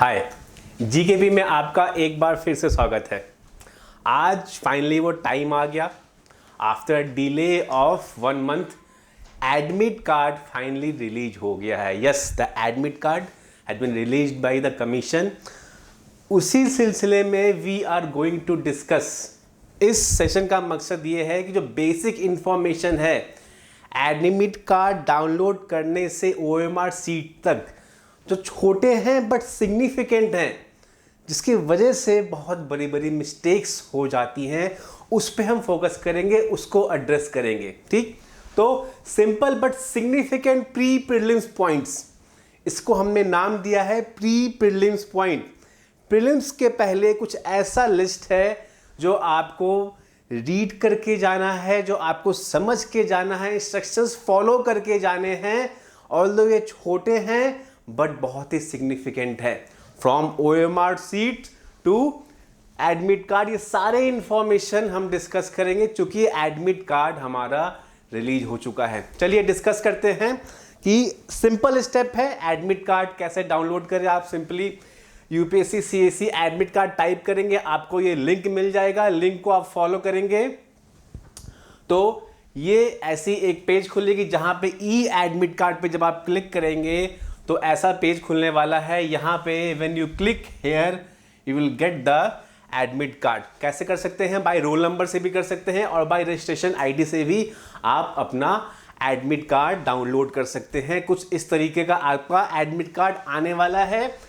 हाय, GKP में आपका एक बार फिर से स्वागत है। आज फाइनली वो टाइम आ गया। After delay of 1 month admit card finally release हो गया है। Yes, the admit card has been released by the commission. उसी सिलसिले में we are going to discuss. इस सेशन का मकसद ये है कि जो बेसिक इंफॉर्मेशन है एडमिट कार्ड डाउनलोड करने से ओएमआर सीट तक, जो छोटे हैं बट सिग्निफिकेंट हैं, जिसकी वजह से बहुत बड़ी बड़ी मिस्टेक्स हो जाती हैं, उस पे हम फोकस करेंगे, उसको एड्रेस करेंगे। ठीक, तो simple but significant pre prelims points, इसको हमने नाम दिया है प्री प्रीलिम्स पॉइंट। प्रीलिम्स के पहले कुछ ऐसा लिस्ट है जो आपको रीड करके जाना है, जो आपको समझ के जाना है, इंस्ट्रक्शंस फॉलो करके जाने हैं। ऑल्दो ये छोटे हैं बट बहुत ही सिग्निफिकेंट है। From OMR sheet to admit card, ये सारे इंफॉर्मेशन हम डिस्कस करेंगे चूंकि एडमिट कार्ड हमारा रिलीज हो चुका है। चलिए डिस्कस करते हैं कि सिंपल स्टेप है एडमिट कार्ड कैसे डाउनलोड करें। आप simply UPSC CSC admit card type करेंगे, आपको ये लिंक मिल जाएगा। लिंक को आप फॉलो करेंगे तो ये ऐसी एक पेज खुलेगी जहां पे ई एडमिट कार्ड पे जब आप क्लिक करेंगे तो ऐसा पेज खुलने वाला है। यहाँ पे when you click here you will get the admit card. कैसे कर सकते हैं? बाय रोल नंबर से भी कर सकते हैं और बाय रजिस्ट्रेशन आईडी से भी आप अपना एडमिट कार्ड डाउनलोड कर सकते हैं। कुछ इस तरीके का आपका एडमिट कार्ड आने वाला है।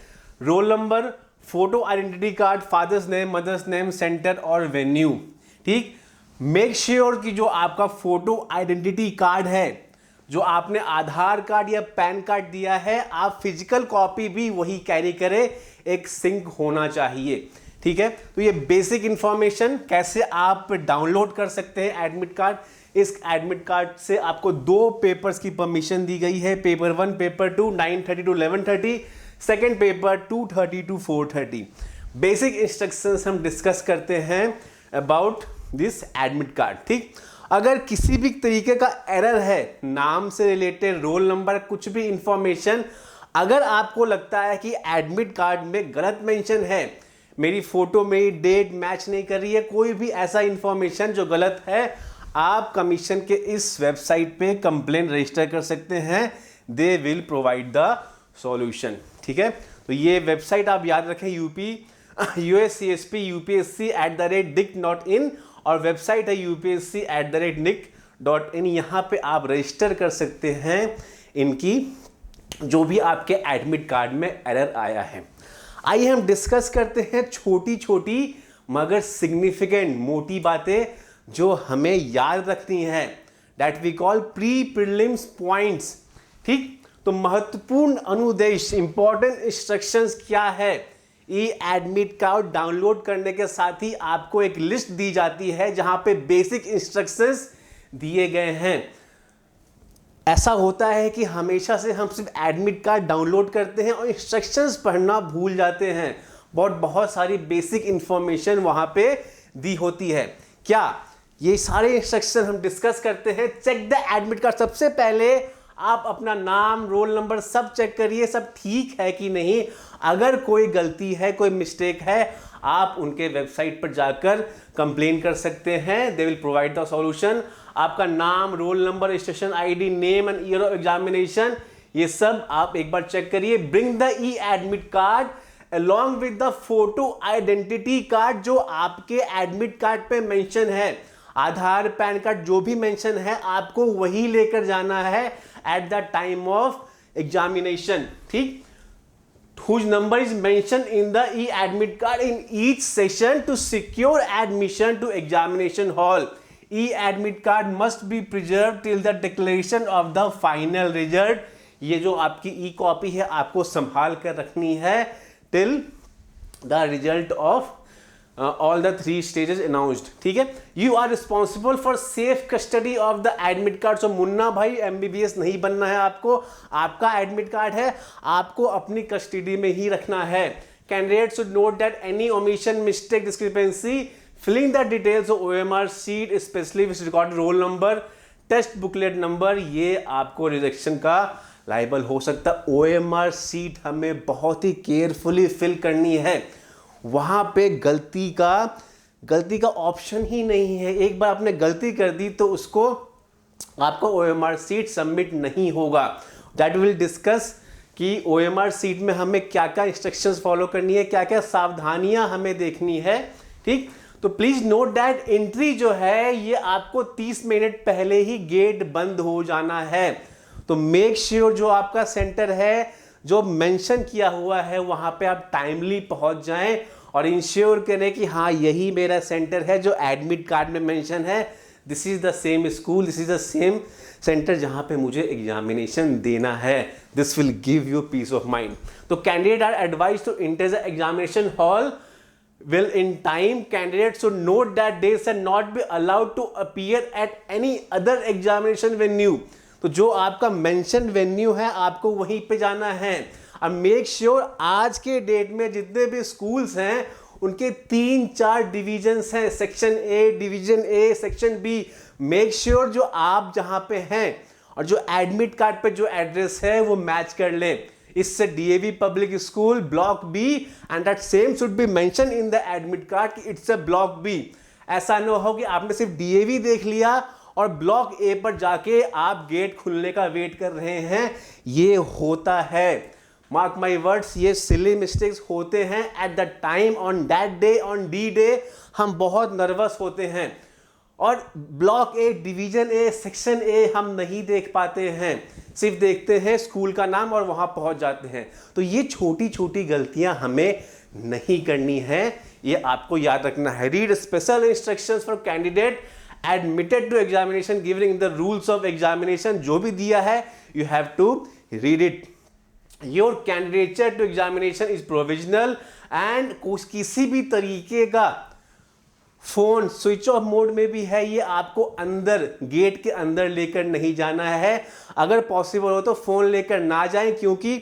Roll number, photo identity card, father's name, mother's name, centre और वेन्यू। ठीक, मेक श्योर कि जो आपका फोटो आइडेंटिटी कार्ड है, जो आपने आधार कार्ड या पैन कार्ड दिया है, आप फिजिकल कॉपी भी वही कैरी करें, एक सिंक होना चाहिए। ठीक है, तो ये बेसिक इंफॉर्मेशन कैसे आप डाउनलोड कर सकते हैं एडमिट कार्ड। इस एडमिट कार्ड से आपको 2 पेपर्स की परमिशन दी गई है। Paper 1, paper 2, 9:30 to 11:30, second paper 2:30 to 4:30। Basic instructions हम डिस्कस करते हैं अबाउट दिस एडमिट कार्ड। ठीक, अगर किसी भी तरीके का एरर है, नाम से रिलेटेड, रोल नंबर, कुछ भी इंफॉर्मेशन, अगर आपको लगता है कि एडमिट कार्ड में गलत मेंशन है, मेरी फोटो में डेट मैच नहीं कर रही है, कोई भी ऐसा इंफॉर्मेशन जो गलत है, आप कमीशन के इस वेबसाइट पे कंप्लेन रजिस्टर कर सकते हैं। They will provide the solution. ठीक है, तो ये वेबसाइट आप याद रखें, USCSP/UPSC@dict.in और वेबसाइट है UPSC@nic.in। यहाँ पे आप रजिस्टर कर सकते हैं इनकी जो भी आपके एडमिट कार्ड में एरर आया है। आइए हम डिस्कस करते हैं छोटी छोटी मगर सिग्निफिकेंट मोटी बातें जो हमें याद रखनी है, that we call pre prelims points. ठीक, तो महत्वपूर्ण अनुदेश, इंपॉर्टेंट इंस्ट्रक्शंस क्या है। ई एडमिट कार्ड डाउनलोड करने के साथ ही आपको एक लिस्ट दी जाती है जहां पे बेसिक इंस्ट्रक्शंस दिए गए हैं। ऐसा होता है कि हमेशा से हम सिर्फ एडमिट कार्ड डाउनलोड करते हैं और इंस्ट्रक्शंस पढ़ना भूल जाते हैं। बहुत सारी बेसिक इंफॉर्मेशन वहां पे दी होती है। क्या ये सारे इंस्ट्रक्शन हम डिस्कस करते हैं। Check the admit card. सबसे पहले आप अपना नाम, रोल नंबर सब चेक करिए, सब ठीक है कि नहीं। अगर कोई गलती है, कोई मिस्टेक है, आप उनके वेबसाइट पर जाकर कंप्लेन कर सकते हैं। They will provide the solution. आपका नाम, roll number, registration ID, name and year of examination, ये सब आप एक बार चेक करिए। Bring the E admit card along with the photo identity card जो आपके एडमिट कार्ड पे मेंशन है। आधार, पैन कार्ड जो भी मेंशन है आपको वही लेकर जाना है at the time of examination. ठीक, whose number is mentioned in the e-admit card in each session to secure admission to examination hall. E-admit card must be preserved till the declaration of the final result. ये जो आपकी ई copy है आपको संभाल कर रखनी है till the result of all the 3 stages announced. ठीक है, you are responsible for safe custody of the admit card. So Munna भाई MBBS नहीं बनना है आपको, आपका एडमिट कार्ड है, आपको अपनी कस्टडी में ही रखना है। Candidate should note that any omission, mistake, discrepancy, filling the details of OMR sheet, especially with recorded roll number, test booklet number, ये आपको रिजेक्शन का लाइबल हो सकता है। OMR सीट हमें बहुत ही केयरफुली फिल करनी है, वहाँ पे गलती का ऑप्शन ही नहीं है। एक बार आपने गलती कर दी तो उसको आपको OMR सीट सबमिट नहीं होगा। दैट विल डिस्कस कि OMR सीट में हमें क्या क्या इंस्ट्रक्शंस फॉलो करनी है, क्या क्या सावधानियां हमें देखनी है, ठीक। तो प्लीज नोट दैट एंट्री जो है ये आपको 30 मिनट पहले ही गेट बंद हो जाना है। तो मेक श्योर जो आपका सेंटर है जो मेंशन किया हुआ है वहां पे आप टाइमली पहुंच जाएं और इंश्योर करें कि हाँ यही मेरा सेंटर है जो एडमिट कार्ड में मेंशन है। This is the same school, this is the same centre जहां पे मुझे एग्जामिनेशन देना है। This will give you peace of mind. तो candidate are advise to enter the examination hall will in time. Candidates should note that they shall not be allowed to appear at any other examination venue. तो जो आपका mention venue है आपको वहीं पे जाना है। अब मेक श्योर आज के डेट में जितने भी स्कूल्स हैं उनके 3-4 डिविजन्स हैं, section A, division A, section B. Make sure जो आप जहां पे हैं और जो एडमिट कार्ड पे जो एड्रेस है वो मैच कर लें। इससे DAV public school block B and that same should be mention in the admit card कि इट्स अ ब्लॉक बी। ऐसा न हो कि आपने सिर्फ DAV देख लिया और ब्लॉक ए पर जाके आप गेट खुलने का वेट कर रहे हैं। ये होता है, मार्क माई वर्ड्स, ये सिली मिस्टेक्स होते हैं। At the time on that day, on D day हम बहुत नर्वस होते हैं और block A, division A, section A हम नहीं देख पाते हैं, सिर्फ देखते हैं स्कूल का नाम और वहां पहुंच जाते हैं। तो ये छोटी छोटी गलतियां हमें नहीं करनी है, ये आपको याद रखना है। Read special instructions for candidate admitted to examination giving the rules of examination. जो भी दिया है you have to read it. Your candidature to examination is provisional and किसी भी तरीके का फोन स्विच ऑफ मोड में भी है ये आपको अंदर गेट के अंदर लेकर नहीं जाना है। अगर पॉसिबल हो तो फोन लेकर ना जाएं, क्योंकि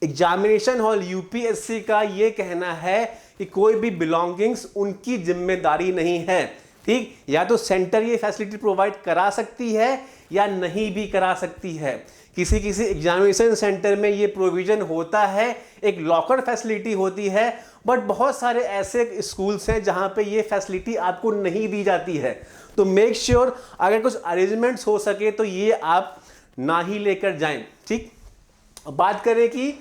एग्जामिनेशन हॉल UPSC का ये कहना है कि कोई भी बिलोंगिंग्स उनकी जिम्मेदारी नहीं है, ठीक। या तो सेंटर ये फैसिलिटी प्रोवाइड करा सकती है या नहीं भी करा सकती है। किसी किसी एग्जामिनेशन सेंटर में ये प्रोविजन होता है, एक लॉकर फैसिलिटी होती है, बट बहुत सारे ऐसे स्कूल्स हैं जहां पे ये फैसिलिटी आपको नहीं दी जाती है। तो मेक श्योर अगर कुछ अरेंजमेंट्स हो सके तो ये आप ना ही लेकर जाएं, ठीक। बात करें कि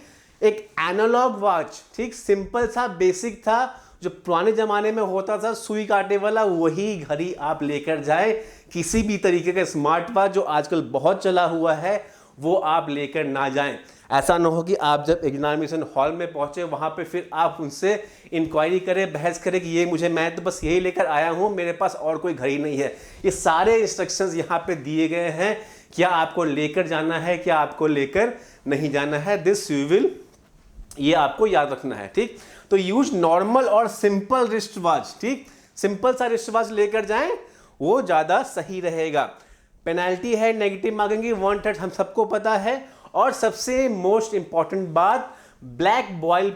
एक एनालॉग वॉच, ठीक, सिंपल सा बेसिक था जो पुराने जमाने में होता था सुई कांटे वाला, वही घड़ी आप लेकर जाएं। किसी भी तरीके का स्मार्ट वॉच जो आजकल बहुत चला हुआ है वो आप लेकर ना जाएं। ऐसा ना हो कि आप जब एग्जामिनेशन हॉल में पहुंचे वहां पे फिर आप उनसे इंक्वायरी करें, बहस करें कि मैं तो बस यही लेकर आया हूं, मेरे पास और कोई घड़ी नहीं है। ये सारे इंस्ट्रक्शंस यहाँ पे दिए गए हैं, क्या आपको लेकर जाना है, क्या आपको लेकर नहीं जाना है। दिस यू विल, ये आपको याद रखना है, ठीक। तो यूज नॉर्मल और सिंपल रिस्ट वॉच, ठीक, सिंपल सा रिस्ट वॉच लेकर जाएं वो ज्यादा सही रहेगा। पेनल्टी है नेगेटिव मार्किंग की 1/3, हम सबको पता है। और सबसे मोस्ट इंपॉर्टेंट बात, ब्लैक बॉल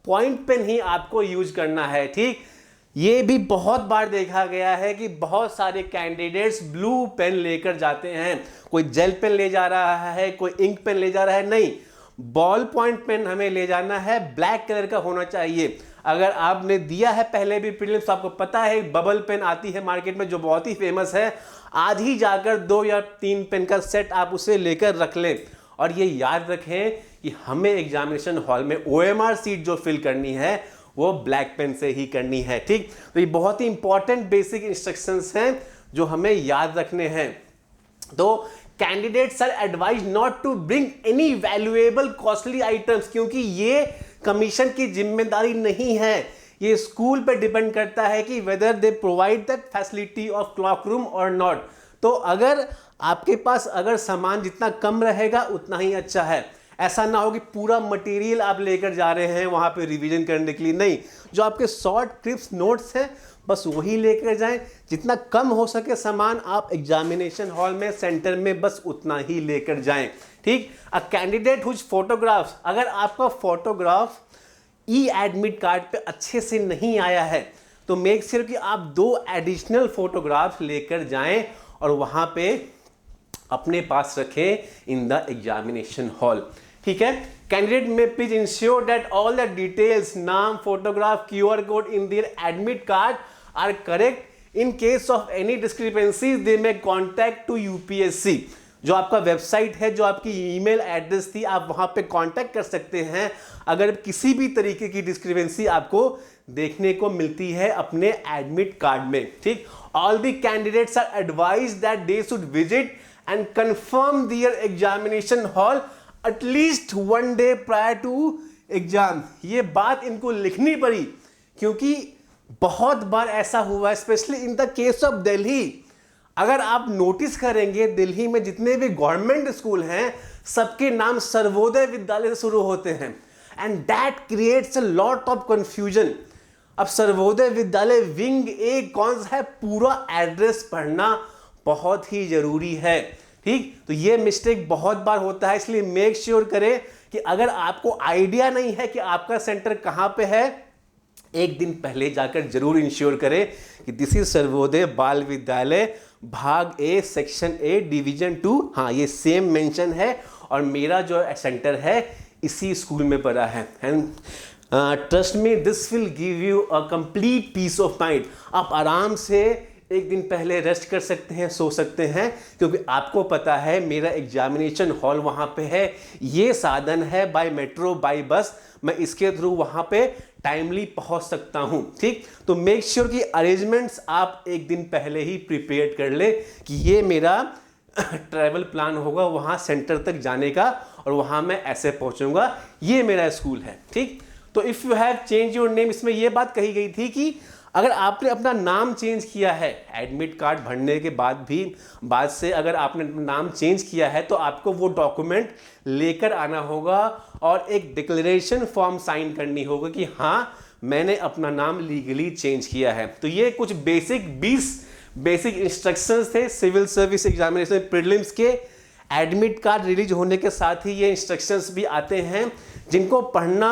पॉइंट पेन ही आपको यूज करना है, ठीक। ये भी बहुत बार देखा गया है कि बहुत सारे कैंडिडेट्स ब्लू पेन लेकर जाते हैं, कोई जेल पेन ले जा रहा है, कोई इंक पेन ले जा रहा है। नहीं, बॉल पॉइंट पेन हमें ले जाना है, ब्लैक कलर का होना चाहिए। अगर आपने दिया है पहले भी प्रीलिम्स तो आपको पता है बबल पेन आती है मार्केट में जो बहुत ही फेमस है, आज ही जाकर 2 या 3 पेन का सेट आप उसे लेकर रख लें। और ये याद रखें कि हमें एग्जामिनेशन हॉल में OMR सीट जो फिल करनी है वो ब्लैक पेन से ही करनी है, ठीक। तो ये बहुत ही इंपॉर्टेंट बेसिक इंस्ट्रक्शंस हैं जो हमें याद रखने हैं। तो candidates are advise not to bring any valuable costly items, क्योंकि ये कमीशन की जिम्मेदारी नहीं है, ये स्कूल पे डिपेंड करता है कि whether they provide that facility of clock room और नॉट। तो अगर आपके पास अगर सामान जितना कम रहेगा उतना ही अच्छा है। ऐसा ना हो कि पूरा मटेरियल आप लेकर जा रहे हैं वहां पे रिवीजन करने के लिए, नहीं, जो आपके शॉर्ट ट्रिप्स नोट्स हैं बस वही लेकर जाएं। जितना कम हो सके सामान आप एग्जामिनेशन हॉल में सेंटर में बस उतना ही लेकर जाएं, ठीक। अ कैंडिडेट हुज फोटोग्राफ्स, अगर आपका फोटोग्राफ ई एडमिट कार्ड पे अच्छे से नहीं आया है तो मेक श्योर कि आप 2 एडिशनल फोटोग्राफ्स लेकर जाएं और वहां पे अपने पास रखें इन द एग्जामिनेशन हॉल। ठीक है, candidate may please ensure that all the details, नाम, photograph, QR code in their admit card are correct. In case of any discrepancies they may contact to UPSC। जो आपका website है, जो आपकी email address थी, आप वहां पे कांटेक्ट कर सकते हैं अगर किसी भी तरीके की डिस्क्रिपेंसी आपको देखने को मिलती है अपने एडमिट कार्ड में। ठीक, all the candidates are advise that they should visit and confirm their examination hall at least 1 day prior to exam. ये बात इनको लिखनी पड़ी क्योंकि बहुत बार ऐसा हुआ है, specially in the case of Delhi. अगर आप नोटिस करेंगे दिल्ली में जितने भी गवर्नमेंट स्कूल हैं सबके नाम सर्वोदय विद्यालय से शुरू होते हैं and that creates a lot of confusion. अब सर्वोदय विद्यालय विंग ए कौन सा है, पूरा एड्रेस पढ़ना बहुत ही जरूरी है। ठीक, तो ये मिस्टेक बहुत बार होता है, इसलिए मेक श्योर करें कि अगर आपको आइडिया नहीं है कि आपका सेंटर कहां पे है, एक दिन पहले जाकर जरूर इंश्योर करें कि दिस इज सर्वोदय बाल विद्यालय भाग ए सेक्शन ए डिवीजन 2। हाँ, ये सेम मेंशन है और मेरा जो सेंटर है इसी स्कूल में पढ़ा है। And trust me, this will give you a complete piece of mind. आप आराम से एक दिन पहले रेस्ट कर सकते हैं, सो सकते हैं, क्योंकि आपको पता है मेरा एग्जामिनेशन हॉल वहाँ पे है, ये साधन है बाय मेट्रो बाय बस, मैं इसके थ्रू वहाँ पे टाइमली पहुँच सकता हूँ। ठीक, तो मेक श्योर कि अरेंजमेंट्स आप एक दिन पहले ही प्रिपेयर कर ले कि ये मेरा ट्रैवल प्लान होगा वहाँ सेंटर तक जाने का और वहाँ मैं ऐसे पहुँचूंगा, ये मेरा स्कूल है। ठीक, तो if you have change your name, इसमें यह बात कही गई थी कि अगर आपने अपना नाम चेंज किया है एडमिट कार्ड भरने के बाद से अगर आपने नाम चेंज किया है तो आपको वो डॉक्यूमेंट लेकर आना होगा और एक डिक्लेरेशन फॉर्म साइन करनी होगी कि हाँ मैंने अपना नाम लीगली चेंज किया है। तो ये कुछ 20 बेसिक इंस्ट्रक्शंस थे सिविल सर्विस एग्जामिनेशन प्रीलिम्स के। एडमिट कार्ड रिलीज होने के साथ ही ये इंस्ट्रक्शंस भी आते हैं जिनको पढ़ना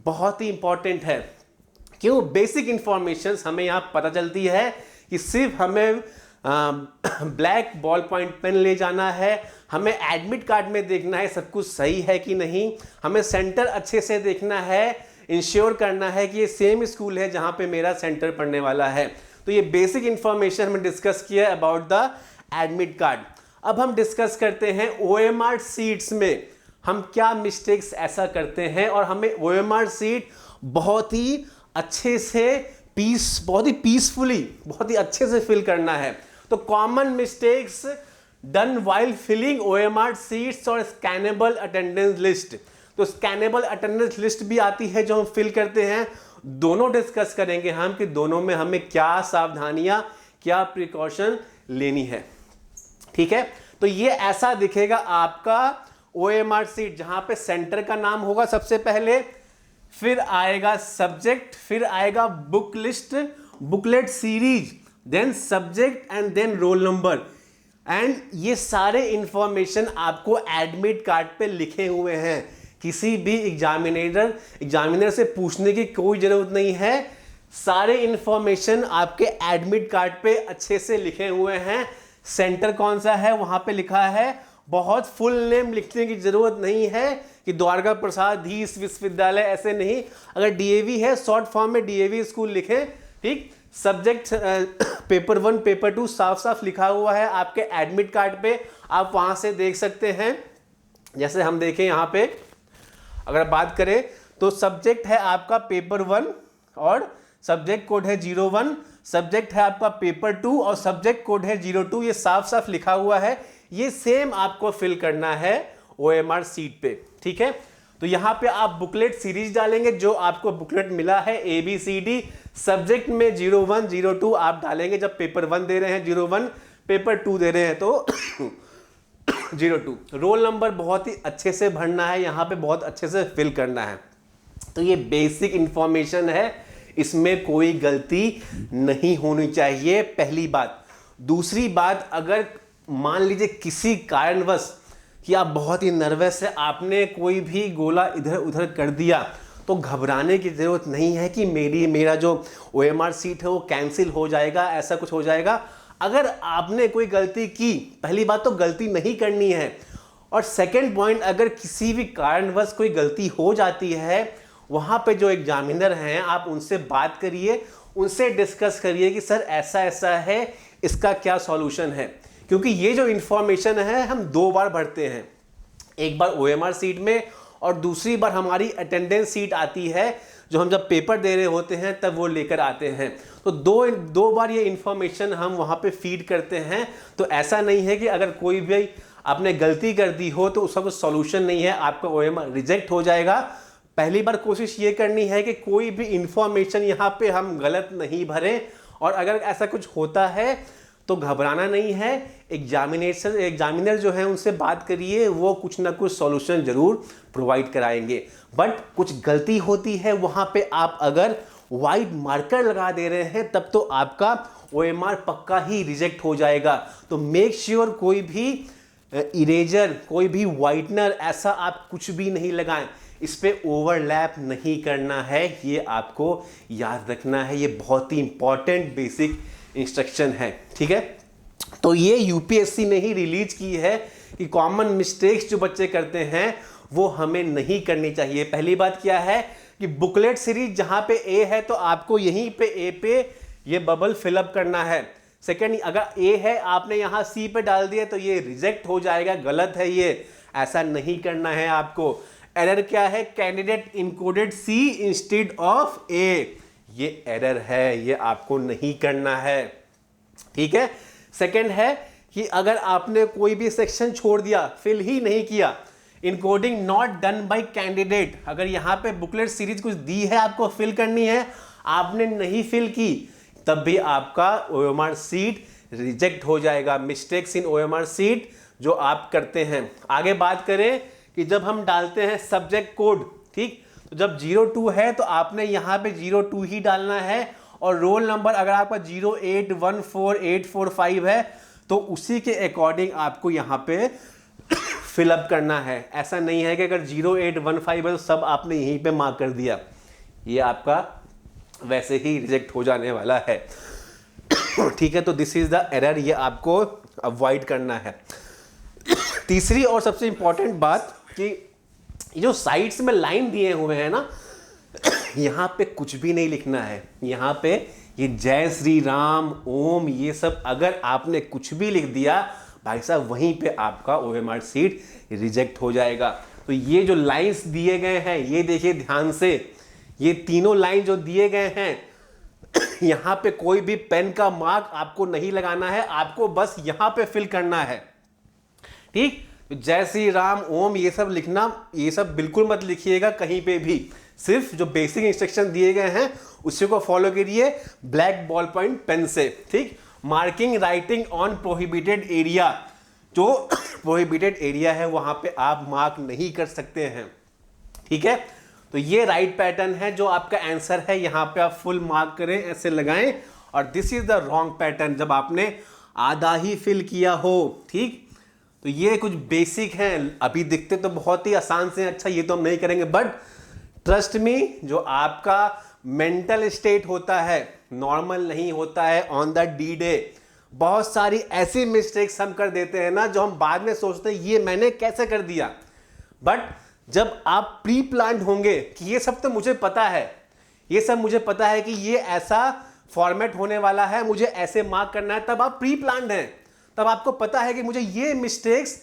बहुत ही इंपॉर्टेंट है। क्यों? बेसिक इंफॉर्मेशन हमें यहाँ पता चलती है कि सिर्फ हमें ब्लैक बॉल पॉइंट पेन ले जाना है, हमें एडमिट कार्ड में देखना है सब कुछ सही है कि नहीं, हमें सेंटर अच्छे से देखना है, इंश्योर करना है कि ये सेम स्कूल है जहाँ पे मेरा सेंटर पढ़ने वाला है। तो ये बेसिक इंफॉर्मेशन हमने डिस्कस किया अबाउट द एडमिट कार्ड। अब हम डिस्कस करते हैं OMR सीट्स में हम क्या मिस्टेक्स ऐसा करते हैं और हमें OMR सीट बहुत ही अच्छे से बहुत ही पीसफुली, बहुत ही अच्छे से फिल करना है। तो common mistakes done while filling OMR sheets और स्कैनेबल अटेंडेंस लिस्ट। तो स्कैनेबल अटेंडेंस लिस्ट भी आती है जो हम फिल करते हैं, दोनों डिस्कस करेंगे हम कि दोनों में हमें क्या सावधानियां, क्या प्रिकॉशन लेनी है। ठीक है, तो ये ऐसा दिखेगा आपका OMR सीट जहां पे सेंटर का नाम होगा सबसे पहले, फिर आएगा सब्जेक्ट, फिर आएगा book list, booklet series, then subject and then roll number. And ये सारे इंफॉर्मेशन आपको एडमिट कार्ड पे लिखे हुए हैं। किसी भी एग्जामिनर से पूछने की कोई जरूरत नहीं है, सारे इंफॉर्मेशन आपके एडमिट कार्ड पे अच्छे से लिखे हुए हैं। सेंटर कौन सा है वहां पे लिखा है, बहुत फुल नेम लिखने की जरूरत नहीं है कि द्वारका प्रसाद धीस विश्वविद्यालय, ऐसे नहीं। अगर DAV है शॉर्ट फॉर्म में DAV स्कूल लिखें। ठीक, सब्जेक्ट पेपर 1 पेपर 2 साफ साफ लिखा हुआ है आपके एडमिट कार्ड पे, आप वहां से देख सकते हैं। जैसे हम देखें यहाँ पे अगर बात करें तो सब्जेक्ट है आपका पेपर 1 और सब्जेक्ट कोड है 01, सब्जेक्ट है आपका पेपर 2 और सब्जेक्ट कोड है 02। ये साफ साफ लिखा हुआ है, ये सेम आपको फिल करना है OMR सीट पे। ठीक है, तो यहां पे आप बुकलेट सीरीज डालेंगे, जो आपको बुकलेट मिला है ABCD, सब्जेक्ट में 01 02 आप डालेंगे जब पेपर 1 दे रहे हैं 01, पेपर 2 दे रहे हैं तो 02। रोल नंबर बहुत ही अच्छे से भरना है, यहां पे बहुत अच्छे से फिल करना है। तो ये बेसिक इंफॉर्मेशन है, इसमें कोई गलती नहीं होनी चाहिए, पहली बात। दूसरी बात, अगर मान लीजिए किसी कारणवश कि आप बहुत ही नर्वस है, आपने कोई भी गोला इधर उधर कर दिया, तो घबराने की ज़रूरत नहीं है कि मेरा जो OMR सीट है वो कैंसिल हो जाएगा, ऐसा कुछ हो जाएगा। अगर आपने कोई गलती की, पहली बात तो गलती नहीं करनी है, और सेकंड पॉइंट, अगर किसी भी कारणवश कोई गलती हो जाती है, वहाँ पे जो एग्जामिनर हैं आप उनसे बात करिए, उनसे डिस्कस करिए कि सर ऐसा ऐसा है, इसका क्या सॉल्यूशन है। क्योंकि ये जो इंफॉर्मेशन है हम 2 बार भरते हैं, एक बार OMR सीट में और दूसरी बार हमारी अटेंडेंस सीट आती है, जो हम जब पेपर दे रहे होते हैं तब वो लेकर आते हैं। तो दो बार ये इंफॉर्मेशन हम वहाँ पे फीड करते हैं। तो ऐसा नहीं है कि अगर कोई भी आपने गलती कर दी हो तो उसका कोई सॉल्यूशन नहीं है, आपका OMR रिजेक्ट हो जाएगा। पहली बार कोशिश ये करनी है कि कोई भी इंफॉर्मेशन यहाँ पे हम गलत नहीं भरें, और अगर ऐसा कुछ होता है तो घबराना नहीं है। एग्जामिनर जो है उनसे बात करिए, वो कुछ ना कुछ सॉल्यूशन जरूर प्रोवाइड कराएंगे। बट कुछ गलती होती है वहाँ पे आप अगर वाइट मार्कर लगा दे रहे हैं तब तो आपका OMR पक्का ही रिजेक्ट हो जाएगा। तो मेक श्योर कोई भी इरेजर, कोई भी वाइटनर, ऐसा आप कुछ भी नहीं लगाएं। इस पे ओवरलैप नहीं करना है, ये आपको याद रखना है। ये बहुत ही इंपॉर्टेंट बेसिक इंस्ट्रक्शन है, ठीक है। तो ये UPSC ने ही रिलीज की है कि कॉमन मिस्टेक्स जो बच्चे करते हैं वो हमें नहीं करनी चाहिए। पहली बात क्या है कि बुकलेट सीरीज जहां पे A है तो आपको यहीं पे A पे ये बबल फिलअप करना है। सेकंड, अगर A है आपने यहाँ C पे डाल दिया तो ये रिजेक्ट हो जाएगा, गलत है ये, ऐसा नहीं करना है आपको। एरर क्या है? Candidate encoded C instead of A, ये एरर है, ये आपको नहीं करना है, ठीक है। सेकंड है कि अगर आपने कोई भी सेक्शन छोड़ दिया, फिल ही नहीं किया, encoding not done by candidate, अगर यहाँ पे बुकलेट सीरीज कुछ दी है आपको फिल करनी है, आपने नहीं फिल की, तब भी आपका OMR सीट रिजेक्ट हो जाएगा। मिस्टेक्स इन OMR सीट जो आप करते हैं। आगे बात करें कि जब हम डालते हैं सब्जेक्ट कोड, ठीक, तो जब 02 है तो आपने यहाँ पे 02 ही डालना है, और रोल नंबर अगर आपका 0814845 है तो उसी के अकॉर्डिंग आपको यहाँ पे फिलअप करना है। ऐसा नहीं है कि अगर 0815 है तो सब आपने यहीं पे मार्क कर दिया, ये आपका वैसे ही रिजेक्ट हो जाने वाला है, ठीक है। तो दिस इज द एरर, ये आपको अवॉइड करना है। तीसरी और सबसे इंपॉर्टेंट बात कि जो साइड्स में लाइन दिए हुए हैं ना, यहाँ पे कुछ भी नहीं लिखना है। यहाँ पे ये जय श्री राम, ओम, ये सब अगर आपने कुछ भी लिख दिया भाई साहब, वहीं पे आपका OMR सीट रिजेक्ट हो जाएगा। तो ये जो लाइंस दिए गए हैं, ये देखिए ध्यान से, ये तीनों लाइन जो दिए गए हैं, यहाँ पे कोई भी पेन का मार्क आपको नहीं लगाना है, आपको बस यहाँ पे फिल करना है, ठीक। जय श्री राम, ओम, ये सब लिखना, ये सब बिल्कुल मत लिखिएगा कहीं पे भी। सिर्फ जो बेसिक इंस्ट्रक्शन दिए गए हैं उसी को फॉलो करिए ब्लैक बॉल पॉइंट पेन से, ठीक। Marking writing on prohibited area, जो प्रोहिबिटेड एरिया है वहां पे आप मार्क नहीं कर सकते हैं, ठीक है। तो ये राइट पैटर्न है, जो आपका आंसर है यहाँ पे आप फुल मार्क करें, ऐसे लगाएं। और this is the wrong pattern, जब आपने आधा ही फिल किया हो, ठीक। तो ये कुछ बेसिक हैं, अभी दिखते तो बहुत ही आसान से, अच्छा ये तो हम नहीं करेंगे, बट ट्रस्ट मी, जो आपका मेंटल स्टेट होता है नॉर्मल नहीं होता है ऑन द डी डे। बहुत सारी ऐसी मिस्टेक्स हम कर देते हैं ना, जो हम बाद में सोचते हैं ये मैंने कैसे कर दिया। बट जब आप प्री प्लान्ड होंगे कि ये सब तो मुझे पता है, ये सब मुझे पता है कि ये ऐसा फॉर्मेट होने वाला है, मुझे ऐसे मार्क करना है, तब आप प्री प्लान्ड हैं, तब आपको पता है कि मुझे ये मिस्टेक्स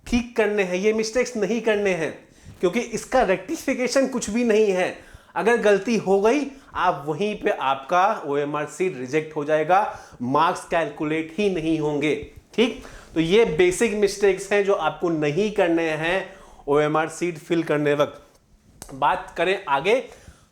ठीक करने हैं, ये मिस्टेक्स नहीं करने हैं, क्योंकि इसका रेक्टिफिकेशन कुछ भी नहीं है। अगर गलती हो गई, आप वहीं पे आपका OMR सीट रिजेक्ट हो जाएगा, मार्क्स कैलकुलेट ही नहीं होंगे, ठीक। तो ये बेसिक मिस्टेक्स हैं जो आपको नहीं करने हैं OMR सीट फिल करने वक्त। बात करें आगे,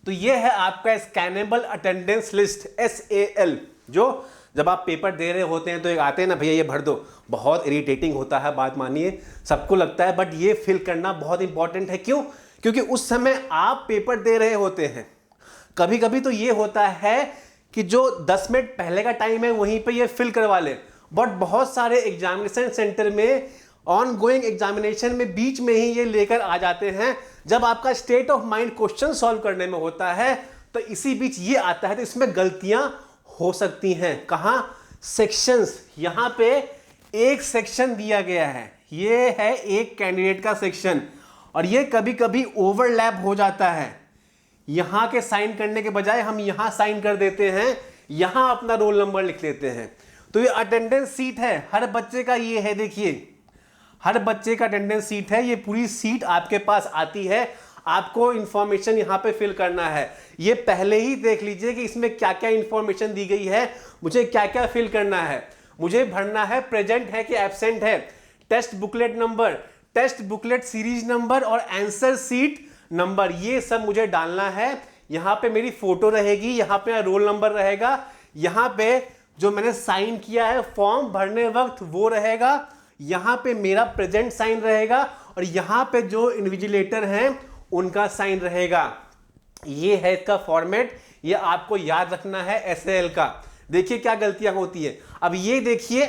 तो ये है आपका स्कैनेबल अटेंडेंस लिस्ट, SAL, जो जब आप पेपर दे रहे होते हैं तो एक आते हैं ना, भैया ये भर दो, बहुत इरिटेटिंग होता है, बात मानिए, सबको लगता है, बट ये फिल करना बहुत इंपॉर्टेंट है। क्यों? क्योंकि उस समय आप पेपर दे रहे होते हैं। कभी कभी तो ये होता है कि जो 10 मिनट पहले का टाइम है वहीं पे ये फिल करवा ले, बट बहुत सारे एग्जामिनेशन सेंटर में ऑन गोइंग एग्जामिनेशन में बीच में ही ये लेकर आ जाते हैं। जब आपका state of mind question solve करने में होता है तो इसी बीच ये आता है, तो इसमें गलतियां हो सकती हैं। कहां? सेक्शंस। यहां पे एक सेक्शन दिया गया है, ये है एक कैंडिडेट का सेक्शन, और ये कभी कभी ओवरलैप हो जाता है। यहां के साइन करने के बजाय हम यहां साइन कर देते हैं, यहां अपना रोल नंबर लिख लेते हैं। तो ये अटेंडेंस सीट है हर बच्चे का, ये है देखिए, हर बच्चे का अटेंडेंस सीट है। ये पूरी सीट आपके पास आती है, आपको इंफॉर्मेशन यहां पे फिल करना है। ये पहले ही देख लीजिए कि इसमें क्या क्या इंफॉर्मेशन दी गई है, मुझे क्या क्या फिल करना है। मुझे भरना है प्रेजेंट है कि एब्सेंट है, test booklet number, test booklet series number और आंसर सीट नंबर, ये सब मुझे डालना है। यहां पे मेरी फोटो रहेगी, यहां पे रोल नंबर रहेगा, यहां पे जो मैंने साइन किया है फॉर्म भरने वक्त वो रहेगा, यहां पे मेरा प्रेजेंट साइन रहेगा, और यहां पे जो इन्विजिलेटर हैं उनका साइन रहेगा। ये है इसका फॉर्मेट, ये आपको याद रखना है एसएएल का। देखिए क्या गलतियां होती है। अब ये देखिए,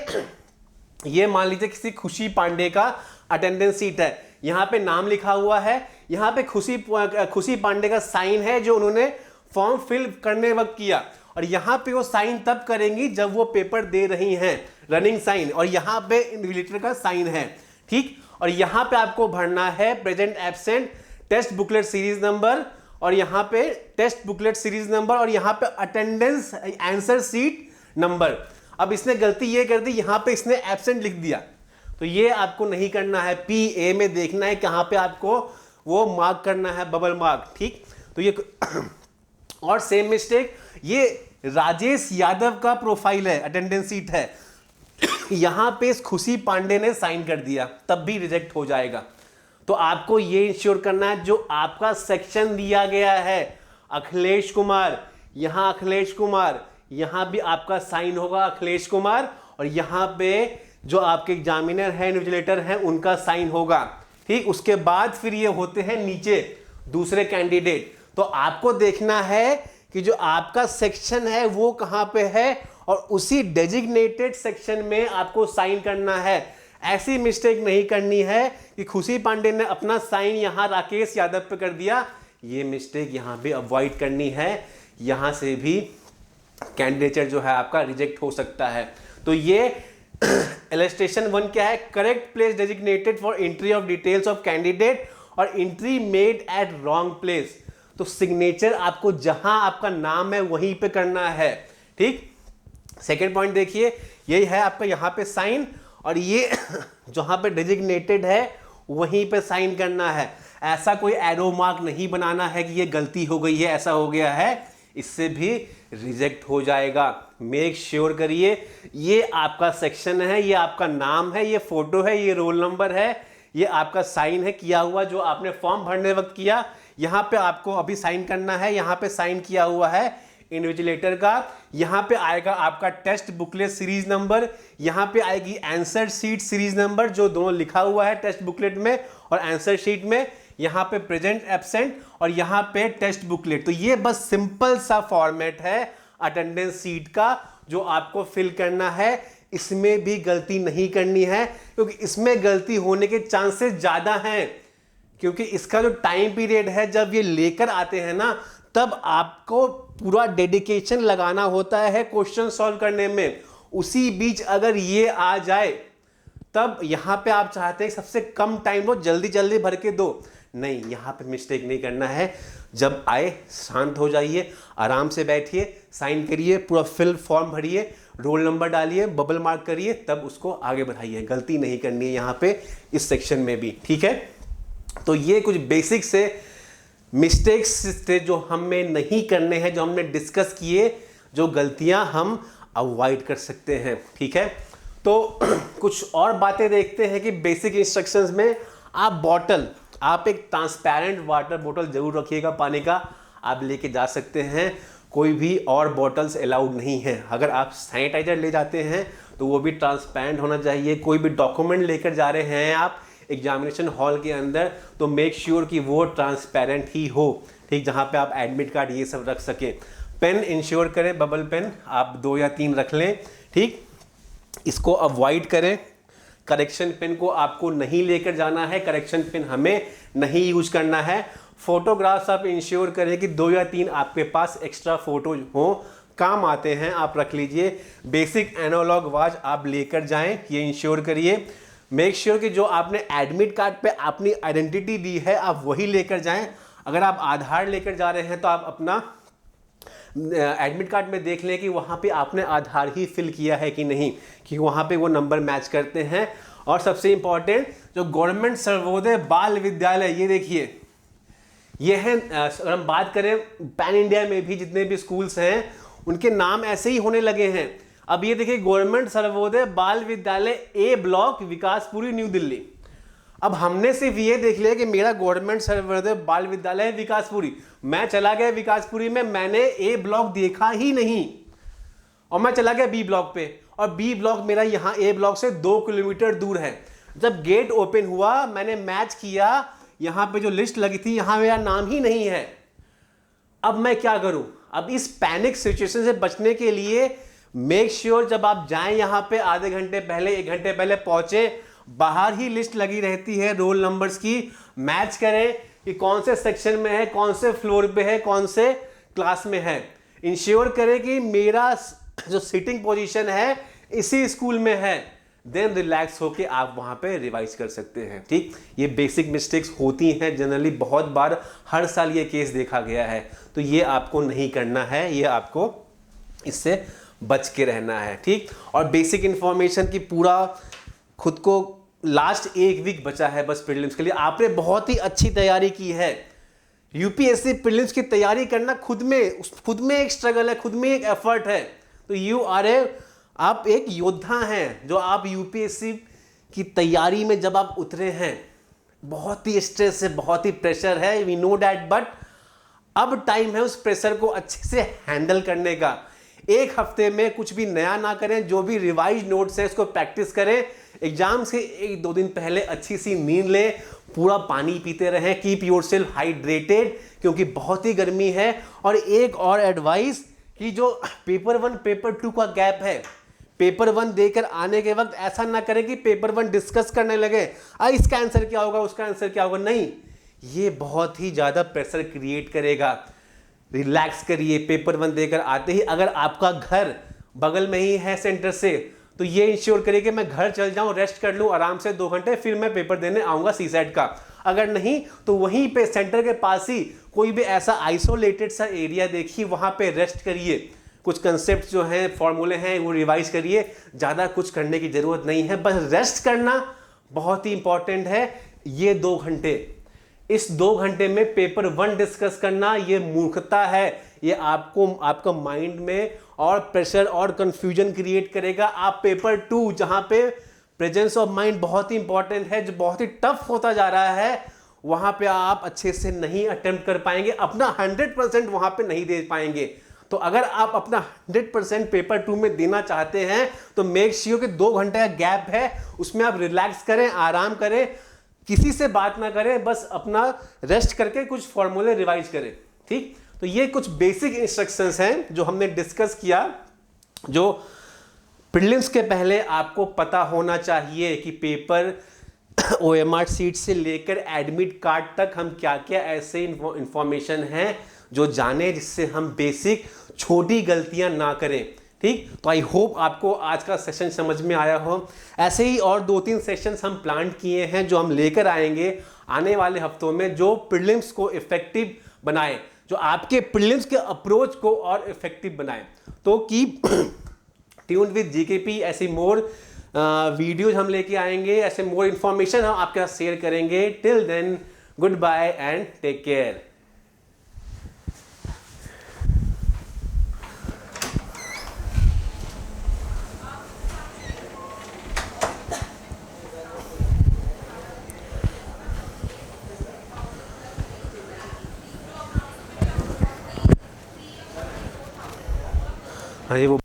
ये मान लीजिए किसी खुशी पांडे का अटेंडेंस सीट है, यहां पे नाम लिखा हुआ है, यहां पे खुशी पांडे का साइन है जो उन्होंने फॉर्म फिल करने वक्त किया, और यहां पे वो साइन तब करेंगी जब वो पेपर दे रही हैं, रनिंग साइन, और यहां पे इन्विजिलेटर का साइन है, ठीक। और यहां पे आपको भरना है present absent, test booklet series number, और यहां पे टेस्ट बुकलेट सीरीज नंबर, और यहां पे अटेंडेंस आंसर सीट नंबर। अब इसने गलती ये कर दी, यहां पे इसने एब्सेंट लिख दिया, तो ये आपको नहीं करना है। PA में देखना है कहां पे आपको वो मार्क करना है, बबल मार्क, ठीक। तो ये और सेम मिस्टेक, ये राजेश यादव का प्रोफाइल है, अटेंडेंस सीट है, यहां पे इस खुशी पांडे ने साइन कर दिया, तब भी रिजेक्ट हो जाएगा। तो आपको ये इंश्योर करना है जो आपका सेक्शन दिया गया है, अखिलेश कुमार, यहां अखिलेश कुमार, यहां भी आपका साइन होगा अखिलेश कुमार, और यहां पे जो आपके एग्जामिनर हैं, इन्विजिलेटर हैं, उनका साइन होगा, ठीक। उसके बाद फिर ये होते हैं नीचे दूसरे कैंडिडेट। तो आपको देखना है कि जो आपका सेक्शन है वो कहां पे है, और उसी डेजिग्नेटेड सेक्शन में आपको साइन करना है। ऐसी मिस्टेक नहीं करनी है कि खुशी पांडे ने अपना साइन यहां राकेश यादव पे कर दिया, ये मिस्टेक यहां भी अवॉइड करनी है, यहां से भी कैंडिडेचर जो है आपका रिजेक्ट हो सकता है। तो ये इलस्ट्रेशन 1 क्या है, correct place designated for entry of details of candidate और entry made at wrong place. तो सिग्नेचर आपको जहां आपका नाम है वहीं पे करना है, ठीक। सेकेंड पॉइंट देखिए, यही है आपका यहां पे साइन, और ये जहां पे डेजिग्नेटेड है वहीं पे साइन करना है। ऐसा कोई एरो मार्क नहीं बनाना है कि ये गलती हो गई है, ऐसा हो गया है, इससे भी रिजेक्ट हो जाएगा। मेक श्योर करिए ये आपका सेक्शन है, ये आपका नाम है, ये फोटो है, ये रोल नंबर है, ये आपका साइन है किया हुआ जो आपने फॉर्म भरने वक्त किया। यहां पे आपको अभी साइन करना है, यहां पे साइन किया हुआ है इन्विजिलेटर का, यहां पे आएगा आपका टेस्ट बुकलेट सीरीज नंबर, यहां पे आएगी आंसर शीट सीरीज नंबर जो दोनों लिखा हुआ है टेस्ट बुकलेट में और आंसर शीट में, यहां पे प्रेजेंट एब्सेंट, और यहां पे टेस्ट बुकलेट। तो ये बस सिंपल सा फॉर्मेट है अटेंडेंस सीट का जो आपको फिल करना है। इसमें भी गलती नहीं करनी है क्योंकि इसमें गलती होने के चांसेस ज्यादा हैं, क्योंकि इसका जो टाइम पीरियड है जब ये लेकर आते हैं ना, तब आपको पूरा डेडिकेशन लगाना होता है क्वेश्चन सॉल्व करने में। उसी बीच अगर ये आ जाए तब यहां पे आप चाहते हैं सबसे कम टाइम लो, जल्दी जल्दी भर के दो, नहीं, यहां पे मिस्टेक नहीं करना है। जब आए शांत हो जाइए, आराम से बैठिए, साइन करिए, पूरा फिल फॉर्म भरिए, रोल नंबर डालिए, बबल मार्क करिए, तब उसको आगे बढ़ाइए। गलती नहीं करनी है यहां पे इस सेक्शन में भी, ठीक है। तो ये कुछ बेसिक से मिस्टेक्स थे जो हमें नहीं करने हैं, जो हमने डिस्कस किए, जो गलतियां हम अवॉइड कर सकते हैं, ठीक है। तो कुछ और बातें देखते हैं कि बेसिक इंस्ट्रक्शंस में आप एक ट्रांसपेरेंट वाटर बोतल जरूर रखिएगा, पानी का आप लेके जा सकते हैं, कोई भी और बॉटल्स अलाउड नहीं है। अगर आप सैनिटाइजर ले जाते हैं तो वो भी ट्रांसपेरेंट होना चाहिए। कोई भी डॉक्यूमेंट लेकर जा रहे हैं आप एग्जामिनेशन हॉल के अंदर तो मेक श्योर कि वो ट्रांसपेरेंट ही हो, ठीक, जहाँ पे आप एडमिट कार्ड ये सब रख सकें। पेन इंश्योर करें, बबल पेन आप 2 या 3 रख लें, ठीक। इसको अवॉइड करें करेक्शन पेन को आपको नहीं लेकर जाना है, करेक्शन पेन हमें नहीं यूज करना है। फोटोग्राफ्स आप इंश्योर करें कि 2 या 3 आपके पास एक्स्ट्रा फोटो हो, काम आते हैं, आप रख लीजिए। बेसिक एनालॉग वॉच आप लेकर जाएं, ये इंश्योर करिए। मेक श्योर कि जो आपने एडमिट कार्ड पे अपनी आइडेंटिटी दी है आप वही लेकर जाएं। अगर आप आधार लेकर जा रहे हैं तो आप अपना एडमिट कार्ड में देख लें कि वहाँ पे आपने आधार ही फिल किया है कि नहीं, कि वहाँ पे वो नंबर मैच करते हैं। और सबसे इंपॉर्टेंट, जो गवर्नमेंट सर्वोदय बाल विद्यालय, ये देखिए, ये है, अगर हम बात करें पैन इंडिया में भी जितने भी स्कूल्स हैं उनके नाम ऐसे ही होने लगे हैं। अब ये देखिए, गवर्नमेंट सर्वोदय बाल विद्यालय ए ब्लॉक, विकासपुरी, न्यू दिल्ली। अब हमने सिर्फ ये देख लिया कि मेरा गवर्नमेंट सर्वोदय बाल विद्यालय है विकासपुरी, मैं चला गया विकासपुरी में, मैंने ए ब्लॉक देखा ही नहीं और मैं चला गया बी ब्लॉक पे, और बी ब्लॉक मेरा यहाँ ए ब्लॉक से 2 किलोमीटर दूर है। जब गेट ओपन हुआ मैंने मैच किया, यहाँ पे जो लिस्ट लगी थी यहाँ मेरा नाम ही नहीं है। अब मैं क्या करूं? अब इस पैनिक सिचुएशन से बचने के लिए मेक श्योर जब आप जाएं यहाँ पे आधे घंटे पहले, 1 घंटे पहले पहुंचे, बाहर ही लिस्ट लगी रहती है रोल नंबर्स की, मैच करें कि कौन से सेक्शन में है, कौन से फ्लोर पे है, कौन से क्लास में है। इंश्योर करें कि मेरा जो सिटिंग पोजीशन है इसी स्कूल में है, देन रिलैक्स होके आप वहां पे रिवाइज कर सकते हैं। ठीक, ये बेसिक मिस्टेक्स होती हैं जनरली, बहुत बार हर साल ये केस देखा गया है, तो ये आपको नहीं करना है, ये आपको इससे बच के रहना है। ठीक, और बेसिक इंफॉर्मेशन की पूरा खुद को, लास्ट 1 वीक बचा है बस प्रीलिम्स के लिए, आपने बहुत ही अच्छी तैयारी की है। यूपीएससी प्रीलिम्स की तैयारी करना खुद में एक स्ट्रगल है, खुद में एक एफर्ट है। तो आप एक योद्धा हैं, जो आप यूपीएससी की तैयारी में जब आप उतरे हैं, बहुत ही स्ट्रेस है, बहुत ही प्रेशर है, वी नो डैट, बट अब टाइम है उस प्रेशर को अच्छे से हैंडल करने का। 1 हफ्ते में कुछ भी नया ना करें, जो भी रिवाइज नोट्स है उसको प्रैक्टिस करें। एग्जाम से 1-2 दिन पहले अच्छी सी नींद लें, पूरा पानी पीते रहें, कीप योरसेल्फ हाइड्रेटेड, क्योंकि बहुत ही गर्मी है। और एक और एडवाइस कि जो पेपर 1 पेपर 2 का गैप है, पेपर 1 देकर आने के वक्त ऐसा ना करें कि पेपर 1 डिस्कस करने लगे, इसका आंसर क्या होगा, उसका आंसर क्या होगा। नहीं, ये बहुत ही ज़्यादा प्रेशर क्रिएट करेगा। रिलैक्स करिए, पेपर 1 देकर आते ही अगर आपका घर बगल में ही है सेंटर से, तो ये इंश्योर करिए कि मैं घर चल जाऊं, रेस्ट कर लूं आराम से 2 घंटे, फिर मैं पेपर देने आऊँगा सीसेट का। अगर नहीं तो वहीं पे सेंटर के पास ही कोई भी ऐसा आइसोलेटेड सा एरिया देखिए, वहाँ पे रेस्ट करिए, कुछ कंसेप्ट जो हैं, फॉर्मूले हैं, वो रिवाइज करिए। ज़्यादा कुछ करने की ज़रूरत नहीं है, बस रेस्ट करना बहुत ही इंपॉर्टेंट है। ये 2 घंटे, इस 2 घंटे में पेपर 1 डिस्कस करना ये मूर्खता है, ये आपका माइंड में और प्रेशर और कंफ्यूजन क्रिएट करेगा। आप पेपर 2 जहाँ पे प्रेजेंस ऑफ माइंड बहुत ही इंपॉर्टेंट है, जो बहुत ही टफ होता जा रहा है, वहाँ पे आप अच्छे से नहीं अटेम्प्ट कर पाएंगे, अपना 100% वहाँ पे नहीं दे पाएंगे। तो अगर आप अपना 100% पेपर 2 में देना चाहते हैं तो मेक श्योर कि 2 घंटे का गैप है, उसमें आप रिलैक्स करें, आराम करें, किसी से बात ना करें, बस अपना रेस्ट करके कुछ फॉर्मूले रिवाइज करें। ठीक, तो ये कुछ बेसिक इंस्ट्रक्शंस हैं जो हमने डिस्कस किया, जो प्रीलिम्स के पहले आपको पता होना चाहिए कि पेपर OMR सीट से लेकर एडमिट कार्ड तक हम क्या क्या ऐसे इंफॉर्मेशन हैं जो जाने, जिससे हम बेसिक छोटी गलतियां ना करें। ठीक, तो आई होप आपको आज का सेशन समझ में आया हो। ऐसे ही और 2-3 सेशंस हम प्लान किए हैं जो हम लेकर आएंगे आने वाले हफ्तों में, जो प्रीलिम्स को इफेक्टिव बनाए, जो आपके प्रीलिम्स के अप्रोच को और इफेक्टिव बनाए। तो कीप ट्यून्ड विद जीकेपी, ऐसी मोर वीडियोज हम लेके आएंगे, ऐसे मोर इन्फॉर्मेशन हम आपके साथ शेयर करेंगे। Till then, good bye and take care. हाँ जी, वो